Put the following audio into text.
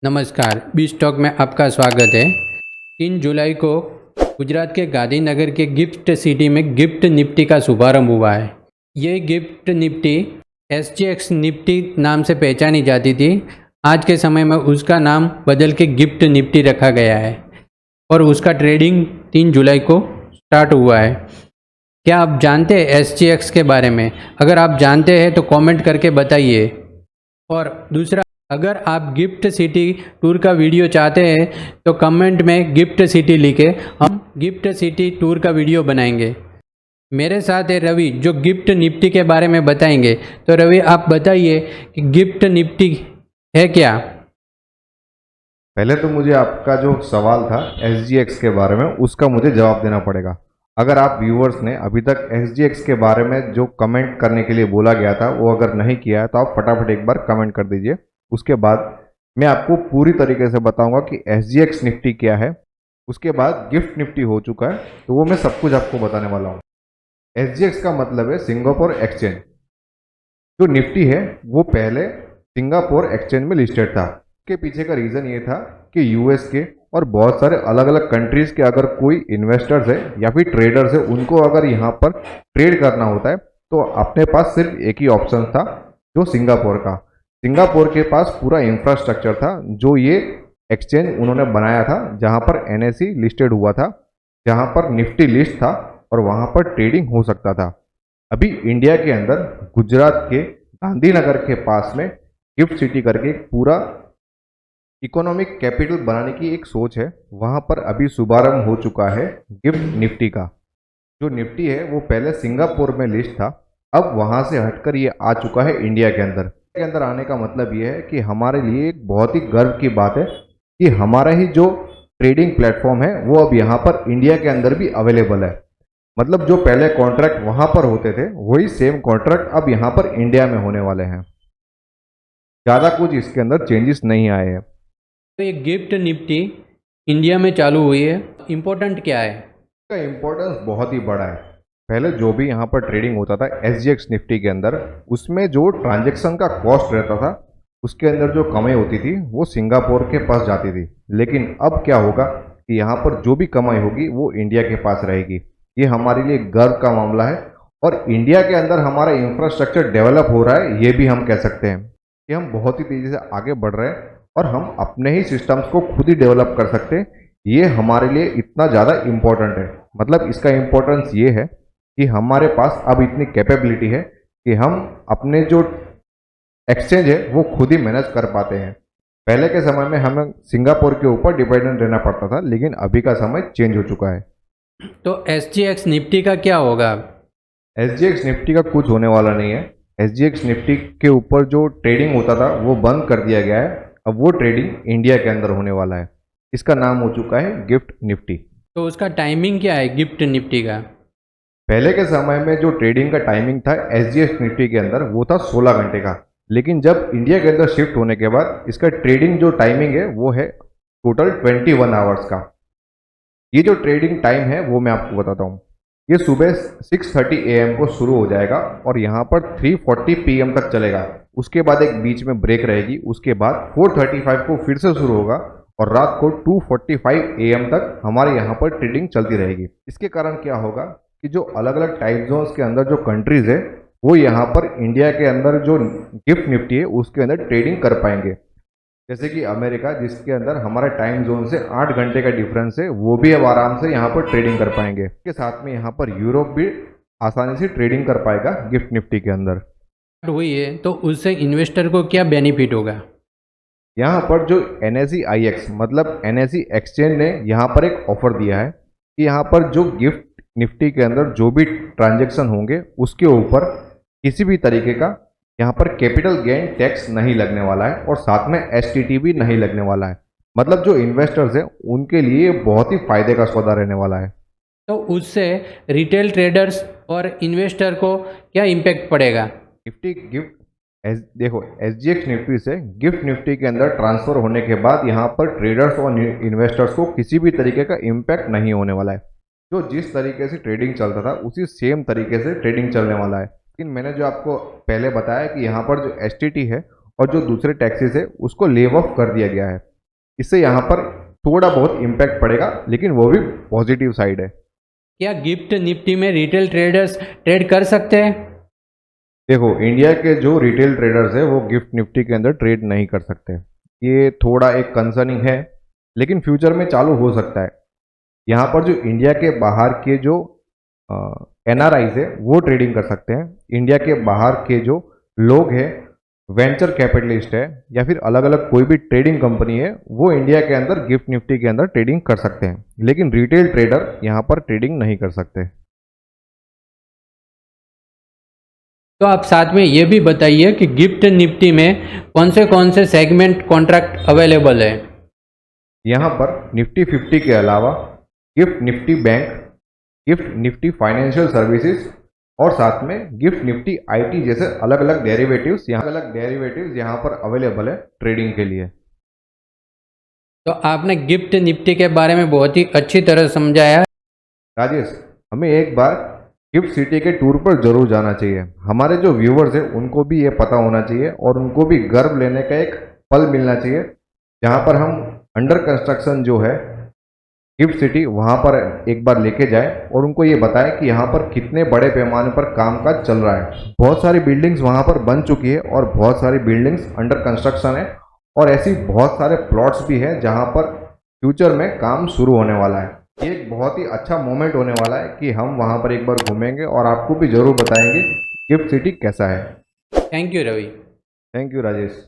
नमस्कार, B stock में आपका स्वागत है। 3 जुलाई को गुजरात के गांधीनगर के गिफ्ट सिटी में गिफ्ट निफ्टी का शुभारंभ हुआ है। ये गिफ्ट निफ्टी SGX निफ्टी नाम से पहचानी जाती थी। आज के समय में उसका नाम बदल के गिफ्ट निफ्टी रखा गया है और उसका ट्रेडिंग 3 जुलाई को स्टार्ट हुआ है। क्या आप जानते हैं SGX के बारे में? अगर आप जानते हैं तो कमेंट करके बताइए। और दूसरा, अगर आप गिफ्ट सिटी टूर का वीडियो चाहते हैं तो कमेंट में गिफ्ट सिटी लिखे, हम गिफ्ट सिटी टूर का वीडियो बनाएंगे। मेरे साथ है रवि जो गिफ्ट निफ्टी के बारे में बताएंगे। तो रवि, आप बताइए कि गिफ्ट निफ्टी है क्या? पहले तो मुझे आपका जो सवाल था SGX के बारे में उसका मुझे जवाब देना पड़ेगा। अगर आप व्यूअर्स ने अभी तक SGX के बारे में जो कमेंट करने के लिए बोला गया था वो अगर नहीं किया है तो आप फटाफट एक बार कमेंट कर दीजिए। उसके बाद मैं आपको पूरी तरीके से बताऊंगा कि SGX निफ्टी क्या है। उसके बाद गिफ्ट निफ्टी हो चुका है तो वो मैं सब कुछ आपको बताने वाला हूँ। SGX का मतलब है सिंगापुर एक्सचेंज। जो निफ्टी है वो पहले सिंगापुर एक्सचेंज में लिस्टेड था। के पीछे का रीज़न ये था कि US के और बहुत सारे अलग अलग कंट्रीज़ के अगर कोई इन्वेस्टर्स है या फिर ट्रेडर्स है उनको अगर यहाँ पर ट्रेड करना होता है तो अपने पास सिर्फ एक ही ऑप्शन था, जो सिंगापुर का। सिंगापुर के पास पूरा इंफ्रास्ट्रक्चर था जो ये एक्सचेंज उन्होंने बनाया था, जहाँ पर NSE लिस्टेड हुआ था, जहाँ पर निफ्टी लिस्ट था और वहाँ पर ट्रेडिंग हो सकता था। अभी इंडिया के अंदर गुजरात के गांधीनगर के पास में गिफ्ट सिटी करके एक पूरा इकोनॉमिक कैपिटल बनाने की एक सोच है। वहाँ पर अभी शुभारंभ हो चुका है गिफ्ट निफ्टी का। जो निफ्टी है वो पहले सिंगापुर में लिस्ट था, अब वहाँ से हटकर ये आ चुका है इंडिया के अंदर। के अंदर आने का मतलब ये है कि हमारे लिए एक बहुत ही गर्व की बात है कि हमारा ही जो ट्रेडिंग प्लेटफॉर्म है वो अब यहाँ पर इंडिया के अंदर भी अवेलेबल है। मतलब जो पहले कॉन्ट्रैक्ट वहाँ पर होते थे वही सेम कॉन्ट्रैक्ट अब यहाँ पर इंडिया में होने वाले हैं। ज़्यादा कुछ इसके अंदर चेंजेस नहीं आए हैं। तो ये गिफ्ट निफ्टी इंडिया में चालू हुई है, इम्पोर्टेंट क्या है? इसका इम्पोर्टेंस बहुत ही बड़ा है। पहले जो भी यहाँ पर ट्रेडिंग होता था SGX निफ्टी के अंदर, उसमें जो ट्रांजैक्शन का कॉस्ट रहता था उसके अंदर जो कमाई होती थी वो सिंगापुर के पास जाती थी। लेकिन अब क्या होगा कि यहाँ पर जो भी कमाई होगी वो इंडिया के पास रहेगी। ये हमारे लिए गर्व का मामला है और इंडिया के अंदर हमारा इंफ्रास्ट्रक्चर डेवलप हो रहा है, ये भी हम कह सकते हैं कि हम बहुत ही तेज़ी से आगे बढ़ रहे हैं और हम अपने ही सिस्टम्स को खुद ही डेवलप कर सकते हैं। ये हमारे लिए इतना ज़्यादा इम्पोर्टेंट है। मतलब इसका इम्पोर्टेंस ये है कि हमारे पास अब इतनी कैपेबिलिटी है कि हम अपने जो एक्सचेंज है वो खुद ही मैनेज कर पाते हैं। पहले के समय में हमें सिंगापुर के ऊपर डिपेंडेंट रहना पड़ता था, लेकिन अभी का समय चेंज हो चुका है। तो SGX निफ्टी का क्या होगा? SGX निफ्टी का कुछ होने वाला नहीं है। SGX निफ्टी के ऊपर जो ट्रेडिंग होता था वो बंद कर दिया गया है। अब वो ट्रेडिंग इंडिया के अंदर होने वाला है। इसका नाम हो चुका है गिफ्ट निफ्टी। तो उसका टाइमिंग क्या है गिफ्ट निफ्टी का? पहले के समय में जो ट्रेडिंग का टाइमिंग था SGX निफ्टी के अंदर वो था 16 घंटे का, लेकिन जब इंडिया के अंदर शिफ्ट होने के बाद इसका ट्रेडिंग जो टाइमिंग है वो है टोटल 21 आवर्स का। ये जो ट्रेडिंग टाइम है वो मैं आपको बताता हूँ। ये सुबह 6:30 AM को शुरू हो जाएगा और यहाँ पर 3:40 PM तक चलेगा। उसके बाद एक बीच में ब्रेक रहेगी। उसके बाद 4:35 को फिर से शुरू होगा और रात को 2:45 AM तक हमारे यहाँ पर ट्रेडिंग चलती रहेगी। इसके कारण क्या होगा कि जो अलग अलग टाइम जोन्स के अंदर जो कंट्रीज़ है वो यहाँ पर इंडिया के अंदर जो गिफ्ट निफ्टी है उसके अंदर ट्रेडिंग कर पाएंगे। जैसे कि अमेरिका, जिसके अंदर हमारा टाइम जोन से 8 घंटे का डिफरेंस है, वो भी अब आराम से यहाँ पर ट्रेडिंग कर पाएंगे। इसके साथ में यहाँ पर यूरोप भी आसानी से ट्रेडिंग कर पाएगा गिफ्ट निफ्टी के अंदर। हुई है तो उससे इन्वेस्टर को क्या बेनिफिट होगा? यहाँ पर जो NSE IX मतलब NSE एक्सचेंज ने यहाँ पर एक ऑफर दिया है कि यहाँ पर जो गिफ्ट निफ्टी के अंदर जो भी ट्रांजेक्शन होंगे उसके ऊपर किसी भी तरीके का यहाँ पर कैपिटल गेन टैक्स नहीं लगने वाला है और साथ में STT भी नहीं लगने वाला है। मतलब जो इन्वेस्टर्स हैं उनके लिए बहुत ही फायदे का सौदा रहने वाला है। तो उससे रिटेल ट्रेडर्स और इन्वेस्टर को क्या इम्पैक्ट पड़ेगा? निफ्टी गिफ्ट देखो SGX निफ्टी से गिफ्ट निफ्टी के अंदर ट्रांसफर होने के बाद यहाँ पर ट्रेडर्स और इन्वेस्टर्स को किसी भी तरीके का इम्पैक्ट नहीं होने वाला है। जो जिस तरीके से ट्रेडिंग चलता था उसी सेम तरीके से ट्रेडिंग चलने वाला है। लेकिन मैंने जो आपको पहले बताया कि यहाँ पर जो STT है और जो दूसरे टैक्सेस है उसको लेव ऑफ कर दिया गया है। इससे यहाँ पर थोड़ा बहुत इम्पैक्ट पड़ेगा, लेकिन वो भी पॉजिटिव साइड है। क्या गिफ्ट निफ्टी में रिटेल ट्रेडर्स ट्रेड कर सकते हैं? देखो, इंडिया के जो रिटेल ट्रेडर्स है वो गिफ्ट निफ्टी के अंदर ट्रेड नहीं कर सकते। ये थोड़ा एक कंसर्निंग है, लेकिन फ्यूचर में चालू हो सकता है। यहाँ पर जो इंडिया के बाहर के जो NRIs है वो ट्रेडिंग कर सकते हैं। इंडिया के बाहर के जो लोग हैं, वेंचर कैपिटलिस्ट है या फिर अलग अलग कोई भी ट्रेडिंग कंपनी है, वो इंडिया के अंदर गिफ्ट निफ्टी के अंदर ट्रेडिंग कर सकते हैं, लेकिन रिटेल ट्रेडर यहाँ पर ट्रेडिंग नहीं कर सकते। तो आप साथ में ये भी बताइए कि गिफ्ट निफ्टी में कौन से सेगमेंट कॉन्ट्रैक्ट अवेलेबल है? यहाँ पर निफ्टी 50 के अलावा gift Nifty bank, gift Nifty financial services और साथ में गिफ्ट निफ्टी IT जैसे अलग अलग डेरिवेटिव्स यहाँ पर अवेलेबल है ट्रेडिंग के लिए। तो आपने गिफ्ट निफ्टी के बारे में बहुत ही अच्छी तरह समझाया। राजेश, हमें एक बार गिफ्ट सिटी के टूर पर जरूर जाना चाहिए। हमारे जो व्यूवर्स हैं उनको भी ये पता होना चाहिए और उनको भी गर्व लेने का एक पल मिलना चाहिए, जहाँ पर हम अंडर कंस्ट्रक्शन जो है गिफ्ट सिटी, वहाँ पर एक बार लेके जाए और उनको ये बताएं कि यहाँ पर कितने बड़े पैमाने पर कामकाज चल रहा है। बहुत सारी बिल्डिंग्स वहाँ पर बन चुकी है और बहुत सारी बिल्डिंग्स अंडर कंस्ट्रक्शन है, और ऐसी बहुत सारे प्लॉट्स भी हैं जहाँ पर फ्यूचर में काम शुरू होने वाला है। ये एक बहुत ही अच्छा मोमेंट होने वाला है कि हम वहाँ पर एक बार घूमेंगे और आपको भी ज़रूर बताएंगे गिफ्ट सिटी कैसा है। Thank you Ravi. Thank you Rajesh.